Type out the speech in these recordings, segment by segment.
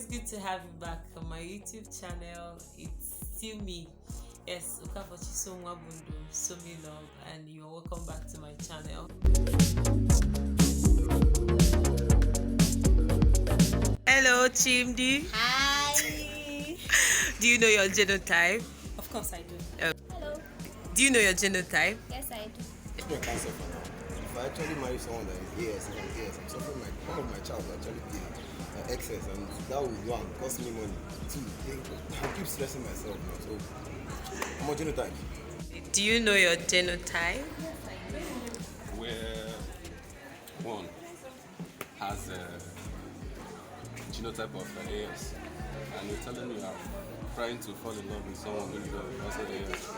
good to have you back on my YouTube channel. It's still me. Yes, Okafochiso Somi Love, and you're welcome back to my channel. Hello, Chimdi. Hi. Do you know your genotype? Of course I do. Hello. Do you know your genotype? Yes, I do. If I actually marry someone that is AS, I'm suffering one of my child will actually be excess, and that will one cost me money. Two, I keep stressing myself now. So I'm a genotype. Do you know your genotype? Where one has a genotype of AS, and you're telling me I'm trying to fall in love with someone who's also AS.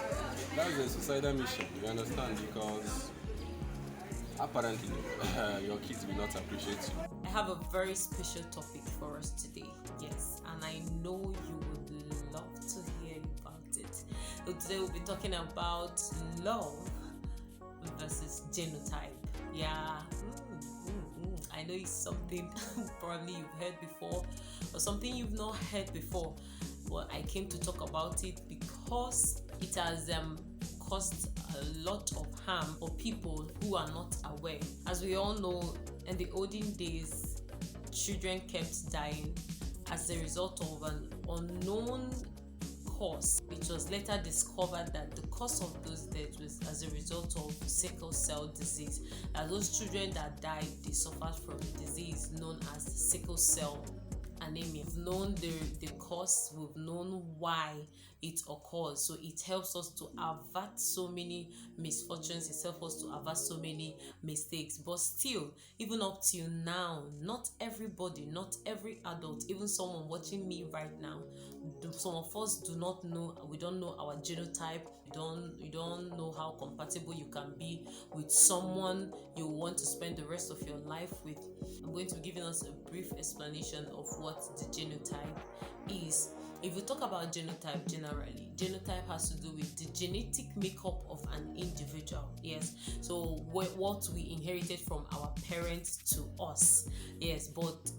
That's a suicidal mission, you understand? Because apparently your kids will not appreciate you. I have a very special topic for us today, yes, and I know you would love to hear about it. So today we'll be talking about love versus genotype. Yeah, I know it's something probably you've heard before or something you've not heard before, but I came to talk about it because it has caused a lot of harm for people who are not aware. As we all know, in the olden days, children kept dying as a result of an unknown cause. It was later discovered that the cause of those deaths was as a result of sickle cell disease. That those children that died, they suffered from a disease known as sickle cell anemia. We've known the cause, we've known why it occurs, so it helps us to avert so many misfortunes, it helps us to avert so many mistakes. But still, even up till now, not everybody, not every adult, even someone watching me right now, some of us do not know, we don't know our genotype, you don't know how compatible you can be with someone you want to spend the rest of your life with. I'm going to be giving us a brief explanation of what the genotype is. If we talk about genotype generally, genotype has to do with the genetic makeup of an individual. Yes, so what we inherited from our parents to us. Yes, but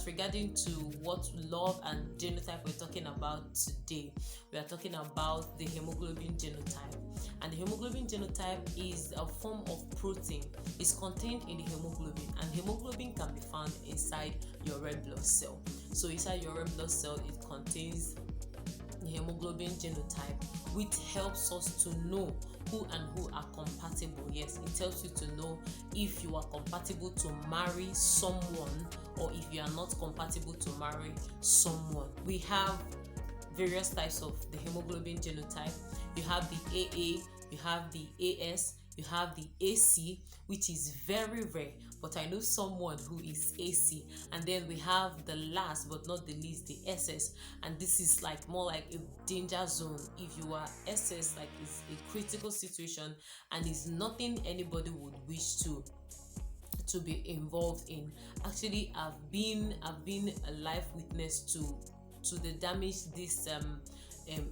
regarding to what love and genotype we're talking about today, we are talking about the hemoglobin genotype. And the hemoglobin genotype is a form of protein. It's contained in the hemoglobin, and hemoglobin can be found inside your red blood cell. So inside your red blood cell, it contains the hemoglobin genotype, which helps us to know who are compatible. Yes, it helps you to know if you are compatible to marry someone or if you are not compatible to marry someone. We have various types of the hemoglobin genotype. You have the AA, you have the AS, you have the AC, which is very rare, but I know someone who is AC. And then we have the last but not the least, the SS, and this is like more like a danger zone. If you are SS, like it's a critical situation and it's nothing anybody would wish to be involved in. Actually, I've been a life witness to the damage this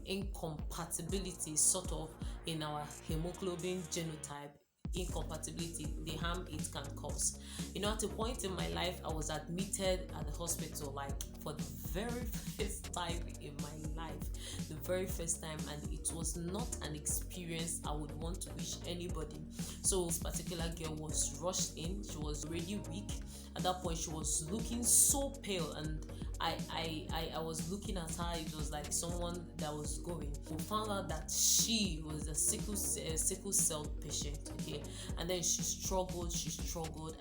incompatibility sort of in our hemoglobin genotype, incompatibility, the harm it can cause. At a point in my life, I was admitted at the hospital, like for the very first time in my life, the very first time, and it was not an experience I would want to wish anybody. So this particular girl was rushed in. She was already weak at that point. She was looking so pale, and I was looking at her. It was like someone that was going. We found out that she was a sickle cell patient. Okay, and then she struggled,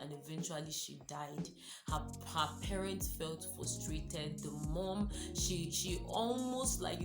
and eventually she died. Her parents felt frustrated. The mom, she almost, like,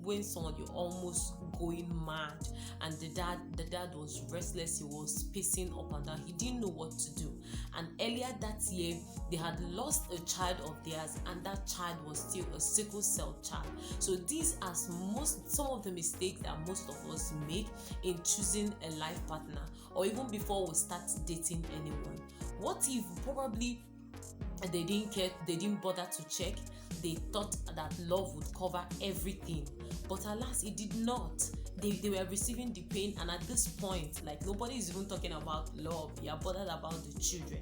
when someone, you're almost going mad. And the dad was restless. He was pacing up and down. He didn't know what to do. And earlier that year, they had lost a child of theirs, and that child was still a sickle cell child. So these are some of the mistakes that most of us make in choosing a life partner, or even before we start dating anyone. What if probably they didn't bother to check? they thought that love would cover everything, but alas, it did not. They were receiving the pain, and at this point, like, nobody is even talking about love. You're bothered about the children.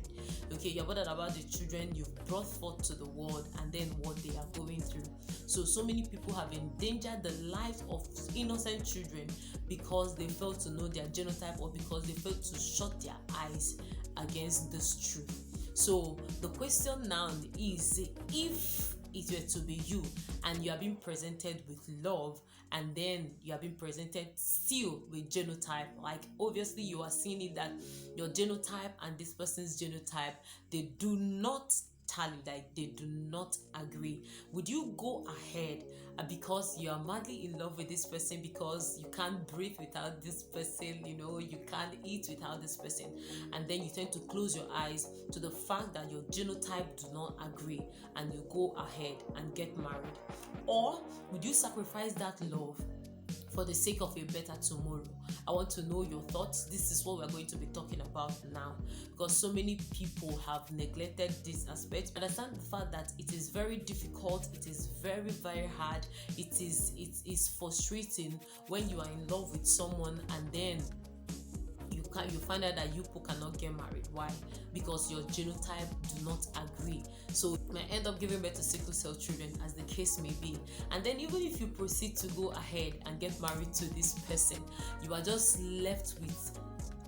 Okay, you're bothered about the children you've brought forth to the world, and then what they are going through. So many people have endangered the lives of innocent children because they failed to know their genotype, or because they failed to shut their eyes against this truth. So the question now is, if it were to be you and you are being presented with love, and then you are being presented still with genotype, like, obviously you are seeing it that your genotype and this person's genotype, they do not tally, like, they do not agree, would you go ahead because you are madly in love with this person, because you can't breathe without this person, you can't eat without this person, and then you tend to close your eyes to the fact that your genotype do not agree, and you go ahead and get married? Or would you sacrifice that love for the sake of a better tomorrow? I want to know your thoughts. This is what we're going to be talking about now, because so many people have neglected this aspect. Understand the fact that it is very difficult, it is very, very hard, it is frustrating when you are in love with someone and then you find out that you cannot get married. Why? Because your genotype do not agree. So you might end up giving birth to sickle cell children, as the case may be. And then even if you proceed to go ahead and get married to this person, you are just left with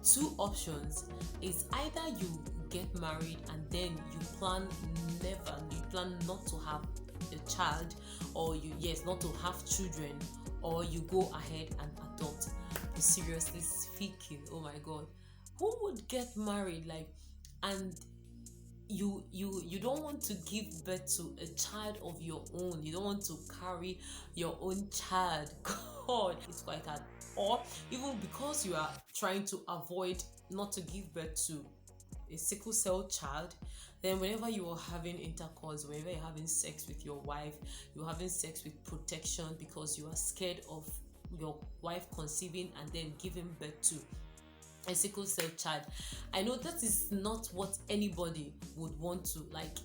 two options. It's either you get married and then you plan not to have a child, or not to have children, or you go ahead and adopt. But seriously speaking, oh my god, who would get married, like, and you don't want to give birth to a child of your own? You don't want to carry your own child. God, it's quite hard. Or even because you are trying to avoid not to give birth to a sickle cell child, then whenever you are having intercourse, whenever you're having sex with your wife, you're having sex with protection, because you are scared of your wife conceiving and then giving birth to a sickle cell child. I know that is not what anybody would want to, like,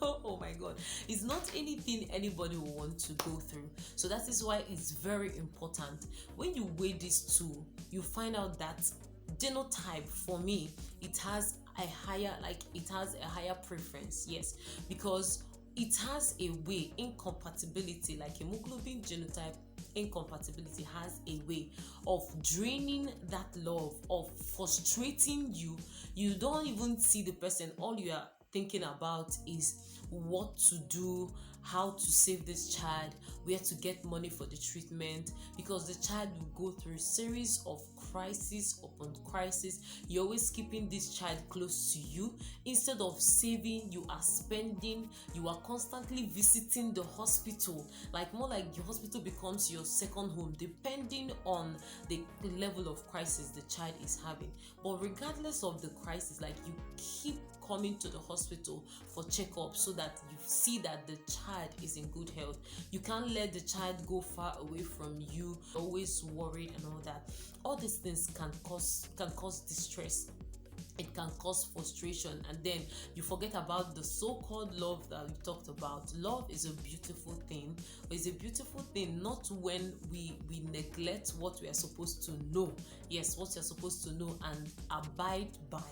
oh my god, it's not anything anybody will want to go through. So that is why it's very important, when you weigh these two, you find out that genotype, for me, it has a higher preference. Yes, because it has a way, incompatibility, like hemoglobin genotype incompatibility has a way of draining that love, of frustrating you. You don't even see the person. All you are thinking about is what to do, how to save this child, where to get money for the treatment, because the child will go through a series of crisis upon crisis. You're always keeping this child close to you. Instead of saving, you are spending. You are constantly visiting the hospital, like, more like the hospital becomes your second home, depending on the level of crisis the child is having. But regardless of the crisis, like, you keep coming to the hospital for checkup, so that you see that the child is in good health. You can't let the child go far away from you, always worried and all that. All these things can cause distress. It can cause frustration, and then you forget about the so-called love that we talked about. Love is a beautiful thing, but it's a beautiful thing not when we neglect what we are supposed to know. Yes, what you're supposed to know and abide by,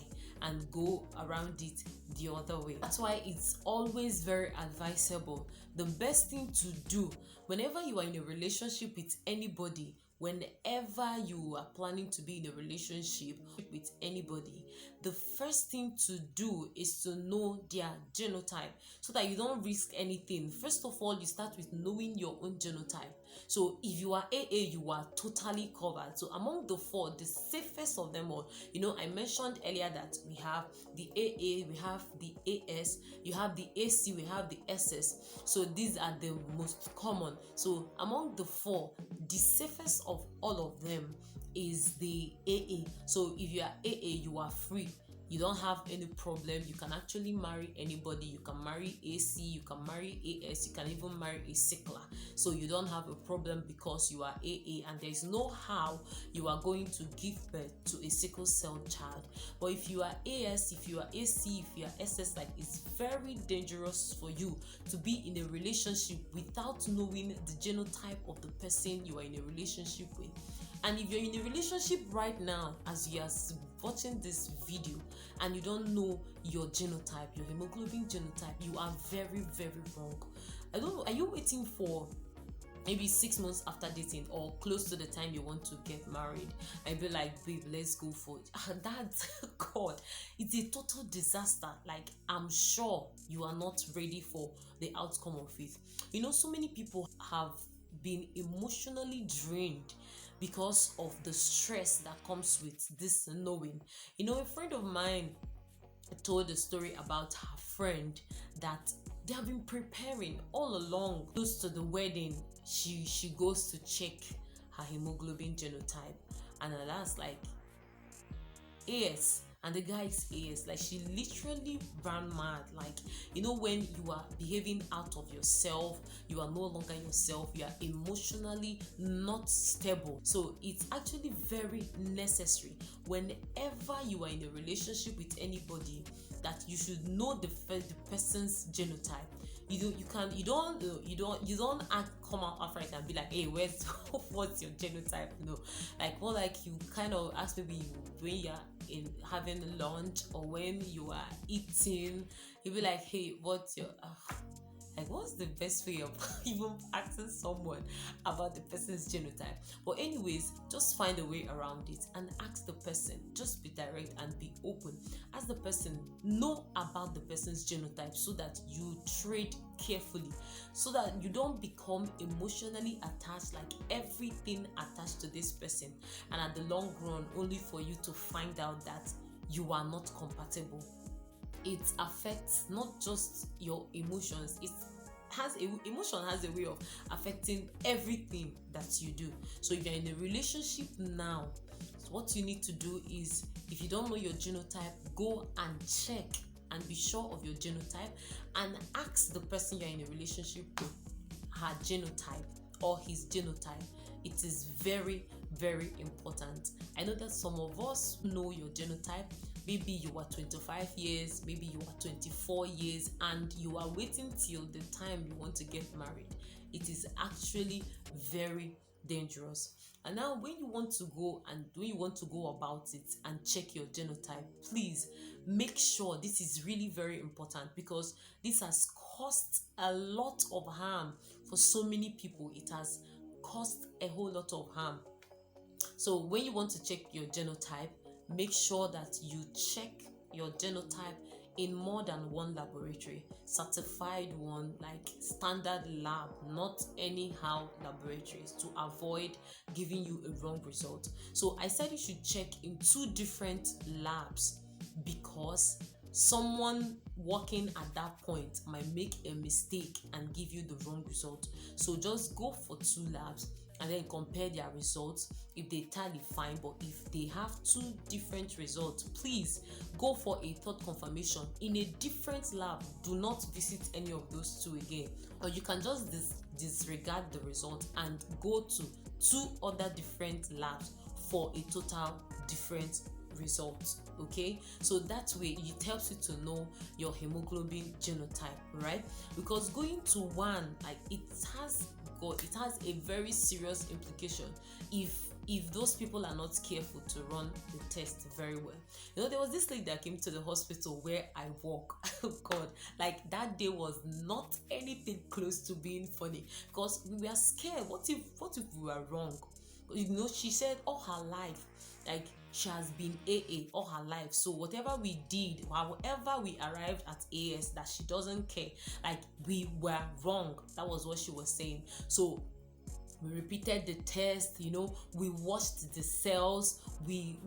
and go around it the other way. That's why it's always very advisable. The best thing to do whenever you are in a relationship with anybody, whenever you are planning to be in a relationship with anybody, the first thing to do is to know their genotype, so that you don't risk anything. First of all, you start with knowing your own genotype. So if you are AA, you are totally covered. So among the four, the safest of them all, I mentioned earlier that we have the AA, we have the AS, you have the AC, we have the SS. So these are the most common. So among the four, the safest of all of them is the AA. So if you are AA, you are free. you don't have any problem. You can actually marry anybody. You can marry AC, you can marry AS, you can even marry a sickler. So you don't have a problem because you are AA, and there's no how you are going to give birth to a sickle cell child. But if you are AS, if you are AC, if you are SS, like, it's very dangerous for you to be in a relationship without knowing the genotype of the person you are in a relationship with. And if you're in a relationship right now, as you are watching this video, and you don't know your genotype, your hemoglobin genotype, you are very, very wrong. I don't know, are you waiting for maybe 6 months after dating or close to the time you want to get married and be like, babe, let's go for it? That, God, it's a total disaster. Like, I'm sure you are not ready for the outcome of it. You know, so many people have been emotionally drained because of the stress that comes with this knowing. You know, a friend of mine told a story about her friend that they have been preparing all along. Close to the wedding, she goes to check her hemoglobin genotype, and that's like AS, and the guy is AS. Like, she literally ran mad. Like, you know, when you are behaving out of yourself, you are no longer yourself, you are emotionally not stable. So it's actually very necessary whenever you are in a relationship with anybody that you should know the person's genotype. You don't come out after it and be like, hey, what's your genotype? No, like, more like you kind of ask, maybe when you're in having lunch or when you are eating, you'll be like, hey, what's your like, what's the best way of even asking someone about the person's genotype? But anyways, just find a way around it and ask the person. Just be direct and be open. Ask the person, know about the person's genotype, so that you trade carefully, so that you don't become emotionally attached, like everything attached to this person, and at the long run, only for you to find out that you are not compatible. It affects not just your emotions, emotion has a way of affecting everything that you do. So if you're in a relationship now, what you need to do is, if you don't know your genotype, go and check and be sure of your genotype, and ask the person you're in a relationship with her genotype or his genotype. It is very, very important. I know that some of us know your genotype. Maybe you are 25 years, maybe you are 24 years, and you are waiting till the time you want to get married. It is actually very dangerous. And now when you want to go about it and check your genotype, please make sure, this is really very important, because this has caused a lot of harm for so many people. It has caused a whole lot of harm. So when you want to check your genotype, make sure that you check your genotype in more than one laboratory, certified one, like standard lab, not anyhow laboratories, to avoid giving you a wrong result. So I said you should check in 2 different labs, because someone working at that point might make a mistake and give you the wrong result. So just go for 2 labs and then compare their results. If they tally, fine, but if they have 2 different results, please go for a third confirmation in a different lab. Do not visit any of those 2 again, or you can just disregard the result and go to 2 other different labs for a total different results. Okay, so that way it helps you to know your hemoglobin genotype, right? Because going to one, like, it has a very serious implication if those people are not careful to run the test very well. You know, there was this lady that came to the hospital where I work. Oh God, like, that day was not anything close to being funny, because we were scared. What if we were wrong? You know, she said all her life, like, she has been AA all her life. So whatever we did, however we arrived at AS, that she doesn't care. Like, we were wrong. That was what she was saying. So we repeated the test, you know, we watched the cells, we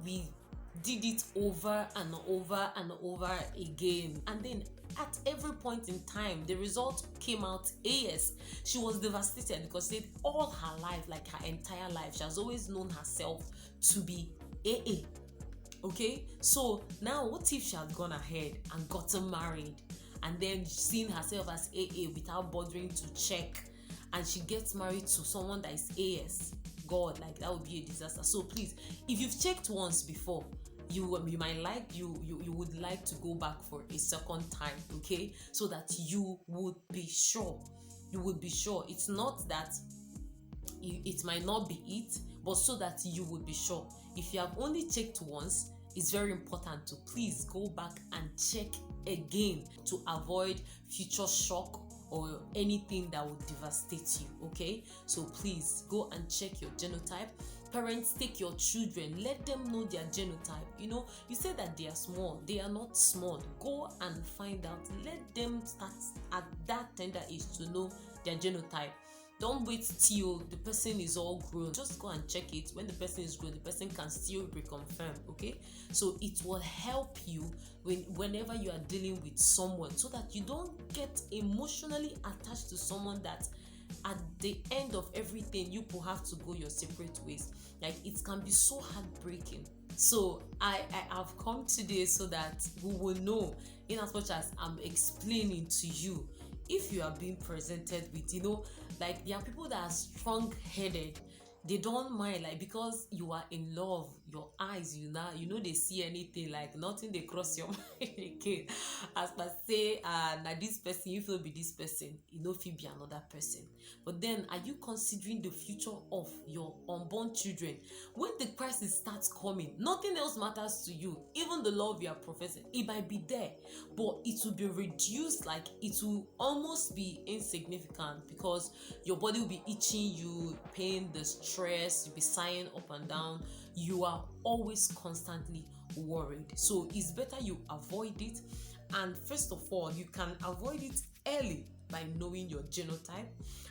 did it over and over and over again. And then at every point in time, the result came out AS. She was devastated, because she said all her life, like her entire life, she has always known herself to be AA. Okay, so now what if she had gone ahead and gotten married and then seen herself as AA without bothering to check, and she gets married to someone that is AS? God, like that would be a disaster. So please, if you've checked once before, you might like you would like to go back for a second time, okay, so that you would be sure. You would be sure. It's not that it might not be it, but so that you would be sure. If you have only checked once, it's very important to please go back and check again to avoid future shock or anything that would devastate you. Okay, so please go and check your genotype. Parents, take your children, let them know their genotype. You say that they are small, they are not small. Go and find out. Let them start at that tender age to know their genotype. Don't wait till the person is all grown. Just go and check it. When the person is grown, the person can still reconfirm. Okay, so it will help you whenever you are dealing with someone, so that you don't get emotionally attached to someone that at the end of everything you will have to go your separate ways. Like, it can be so heartbreaking. So I have come today so that we will know, in as much as I'm explaining to you, if you are being presented with, like, there are people that are strong-headed. They don't mind, like, because you are in love, your eyes, they see anything, like nothing they cross your mind again. As per say, now this person, if it be this person, if it be another person. But then, are you considering the future of your unborn children? When the crisis starts coming, nothing else matters to you. Even the love you are professing, it might be there, but it will be reduced. Like, it will almost be insignificant, because your body will be itching you, pain, the stress, you'll be sighing up and down. You are always constantly worried. So it's better you avoid it. And first of all, you can avoid it early by knowing your genotype,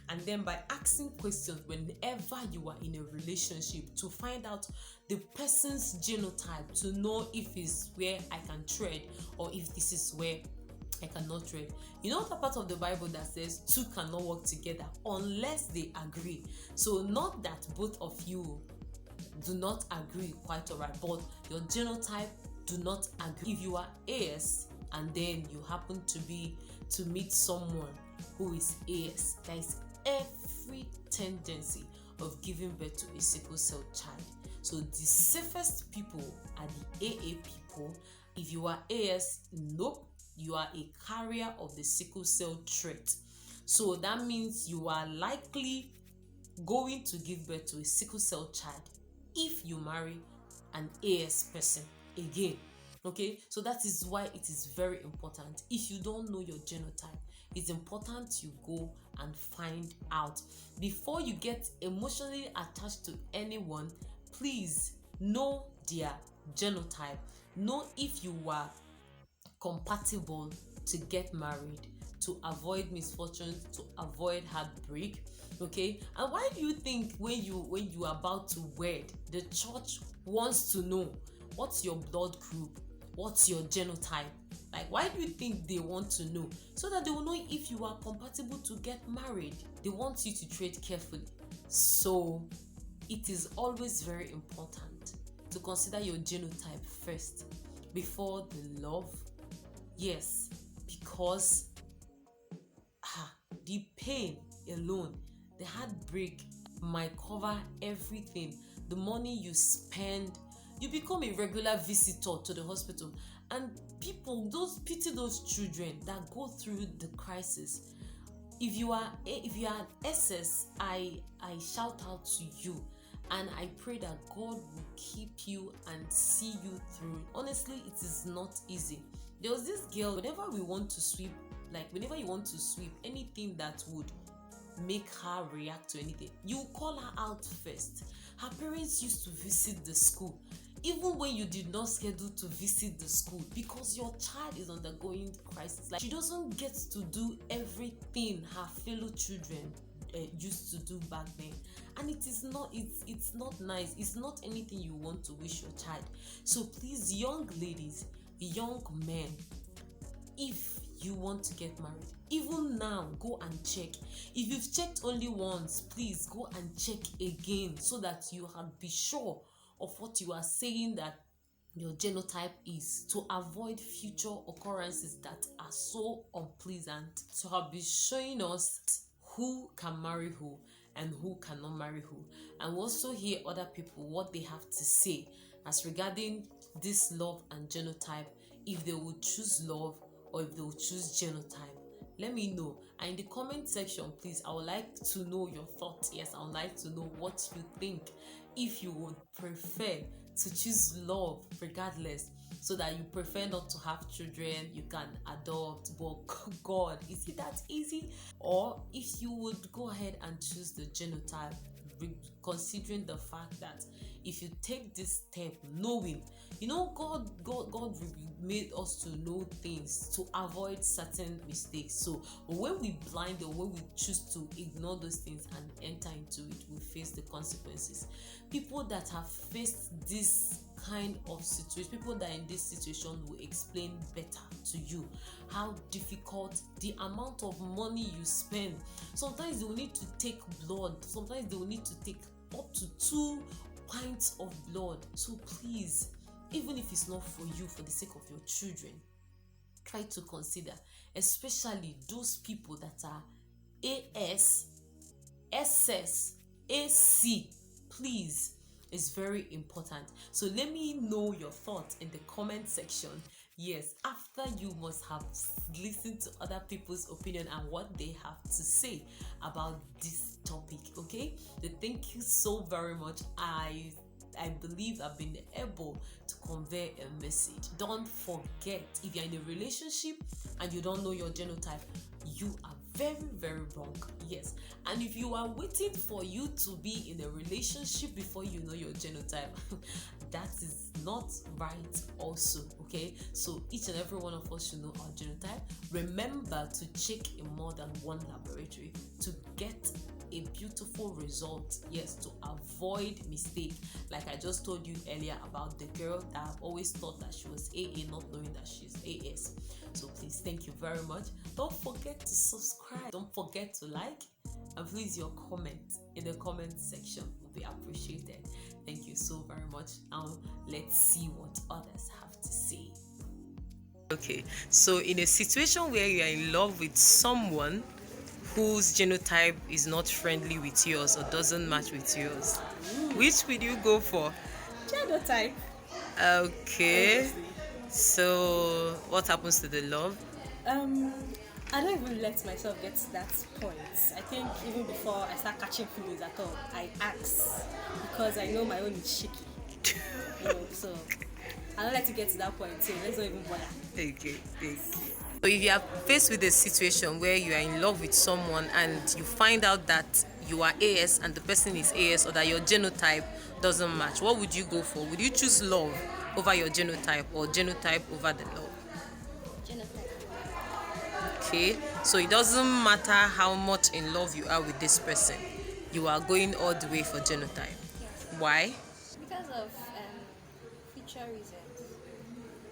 and then by asking questions whenever you are in a relationship to find out the person's genotype, to know if it's where I can tread or if this is where I cannot tread. The part of the Bible that says two cannot work together unless they agree. So not that both of you do not agree, quite alright, but your genotype do not agree. If you are AS and then you happen to meet someone who is AS, there is every tendency of giving birth to a sickle cell child. So the safest people are the AA people. If you are AS, nope, you are a carrier of the sickle cell trait. So that means you are likely going to give birth to a sickle cell child if you marry an AS person again. Okay, so that is why it is very important. If you don't know your genotype, it's important you go and find out before you get emotionally attached to anyone. Please know their genotype. Know if you are compatible to get married, to avoid misfortunes, to avoid heartbreak. Okay, and why do you think when you are about to wed, the church wants to know what's your blood group, what's your genotype? Like, why do you think they want to know? So that they will know if you are compatible to get married. They want you to tread carefully. So it is always very important to consider your genotype first before the love. Yes, because the pain alone, the heartbreak might cover everything. The money you spend, you become a regular visitor to the hospital, and people, pity those children that go through the crisis. If you are an SS, I shout out to you, and I pray that God will keep you and see you through. Honestly, it is not easy. There was this girl, whenever you want to sweep anything that would make her react to anything, you call her out first. Her parents used to visit the school, even when you did not schedule to visit the school, because your child is undergoing crisis. Like, she doesn't get to do everything her fellow children used to do back then, and it's not nice. It's not anything you want to wish your child. So please, young ladies, young men, if you want to get married, even now, go and check. If you've checked only once, please go and check again, so that you can be sure of what you are saying, that your genotype is, to avoid future occurrences that are so unpleasant, to have been showing us who can marry who and who cannot marry who. And we also hear other people what they have to say as regarding this love and genotype, if they would choose love or if they would choose genotype. Let me know. And in the comment section, please, I would like to know your thoughts. Yes, I would like to know what you think. If you would prefer to choose love regardless, so that you prefer not to have children, you can adopt, but God, is it that easy? Or if you would go ahead and choose the genotype, considering the fact that if you take this step knowing, God made us to know things to avoid certain mistakes. So when we blind or when we choose to ignore those things and enter into it, we face the consequences. People that have faced this kind of situation, people that are in this situation will explain better to you how difficult, the amount of money you spend. Sometimes they will need to take blood, sometimes they will need to take up to 2 pints of blood. So please, even if it's not for you, for the sake of your children, try to consider, especially those people that are AS, SS, AC. Please, it's very important. So let me know your thoughts in the comment section. Yes, after you must have listened to other people's opinion and what they have to say about this topic. Okay, so thank you so very much. I believe I've been able to convey a message. Don't forget, if you're in a relationship and you don't know your genotype, you are very, very wrong. Yes. And if you are waiting for you to be in a relationship before you know your genotype, that is not right also. Okay, so each and every one of us should know our genotype. Remember to check in more than one laboratory to get a beautiful result. Yes, to avoid mistake. Like I just told you earlier about the girl that I've always thought that she was AA, not knowing that she's AS. So please, thank you very much. Don't forget to subscribe, don't forget to like, and please, your comment in the comment section will be appreciated. Thank you so very much. Let's see what others have to say. Okay, so in a situation where you are in love with someone whose genotype is not friendly with yours or doesn't match with yours, which will you go for? Genotype. Okay. Obviously. So what happens to the love? I don't even let myself get to that point. I think even before I start catching feelings at all, I ask, because I know my own is shaky. So I don't like to get to that point. So let's not even bother. Okay. So if you are faced with a situation where you are in love with someone and you find out that you are AS and the person is AS, or that your genotype doesn't match, what would you go for? Would you choose love over your genotype or genotype over the love? Genotype. Okay, so it doesn't matter how much in love you are with this person, you are going all the way for genotype. Yes. Why? Because of future reasons,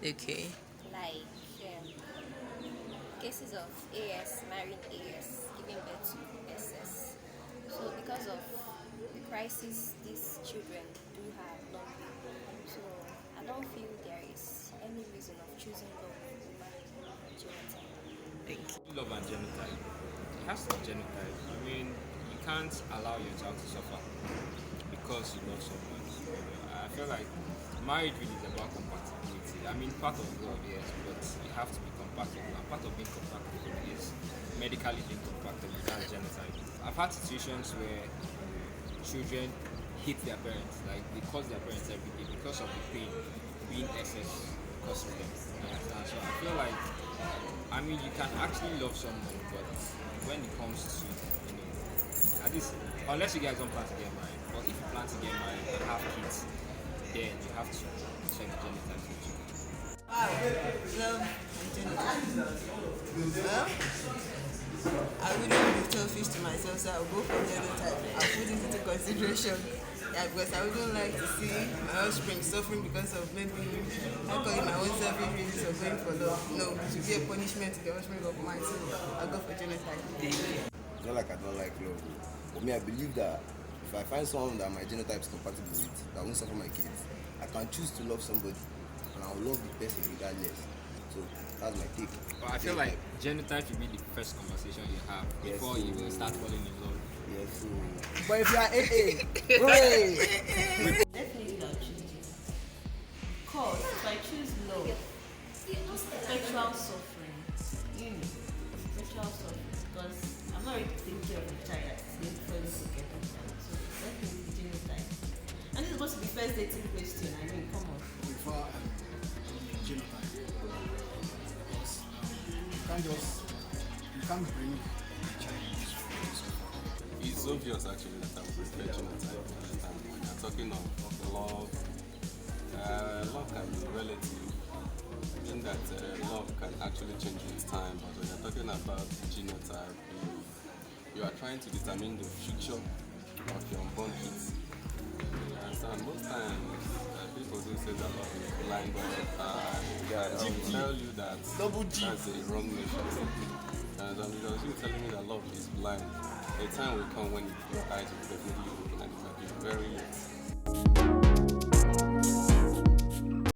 Okay. like cases of AS marrying AS, giving birth to SS. So because of the crisis these children do have long way, so I don't feel there is any reason of choosing love over genotype. Thank you. Love and genotype. It has to be genotype. I mean, you can't allow your child to suffer because you love someone. I feel like marriage really is about compatibility. I mean, part of love, yes, but you have to be compatible. And part of being compatible is medically being compatible. That's genotype. I've had situations where children hate their parents, like they curse their parents every day because of the pain being excess causes them. You understand? So I feel like, I mean, you can actually love someone, but when it comes to, at least, unless you guys don't plan to get married, but if you plan to get married and have kids, then you have to check the genotype. Love and genotype. Well, I wouldn't be selfish to myself, so I'll go for genotype. I'll put it into consideration. Yeah, because I wouldn't like to see my offspring suffering because of maybe I call it my own selfish reasons of going for love. No, it should be a punishment to the offspring of mine, so I'll go for genotype. It's not like I don't like love. For me, I believe that if I find someone that my genotype is compatible with, that won't suffer my kids, I can choose to love somebody and I'll love the person regardless. So that's my take. But I feel like genotype should be the first conversation you have Yes, before you even start falling in love. Yes, so but if you are AA, hooray! Definitely I'll choose you. Because if I choose love, it's perpetual suffering. Perpetual suffering. Because I'm not really thinking of a child that is going to fall together. So definitely genotype. And this is supposed to be first dating question. I mean, come on. Prefer genotype because you can't bring a child into this world. It's obvious actually that I would prefer genotype. When you're talking of love, love can be relative. In that love can actually change with time, but when you're talking about genotype, you are trying to determine the future of your unborn kids. You understand? Most times, people do say that love is blind, but I will tell you that that's a wrong notion. Because you're telling me that love is blind. A time will come when your eyes will definitely open and it might be very late.